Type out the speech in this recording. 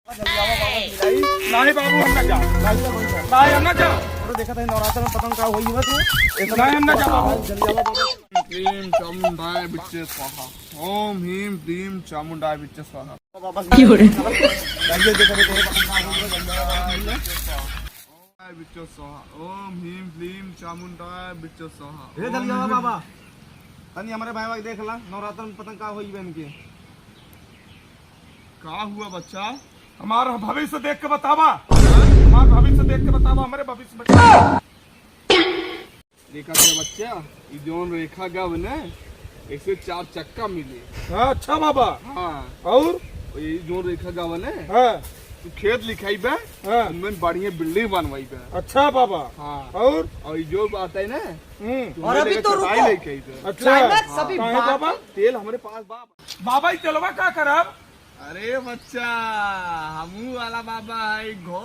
नहीं बाबू हम ना जा, नहीं हम ना जा। देखा था नवरात्र में पतंग का हुई है तू नहीं हम ना जा बाबू। क्लीं चामुंडाय विच्चे स्वाहा। ओम ह्रीं क्लीं चामुंडाय विच्चे स्वाहा। विच्चे स्वाहा। ओम ह्रीं क्लीं चामुंडाय विच्चे स्वाहा। हे दलिया बाबा तनी हमारे भाई भाई देख ला नवरात्र में पतंग का हुई बहन के का हुआ बच्चा? हमारा भविष्य देख के बतावा, हमारा भविष्य देख के बतावा, हमारे भविष्य में देखा क्या बच्चा, ये जोन रेखा गव ने 104 चक्का मिले। हाँ, अच्छा बाबा। हाँ, और ये जोन रेखा गव ने हाँ, तू खेत लिखाई बे, हाँ, उनमें बढ़िया बिल्डिंग बनवाई बे। अच्छा बाबा। हाँ, और ये जो बात है ना, और अभी तो रुको। लेके आई बे। अच्छा सभी काहे बाबा? तेल हमारे पास बाप। बाबा ही चलवा का करब? अरे बच्चा, हमू वाला बाबा है घो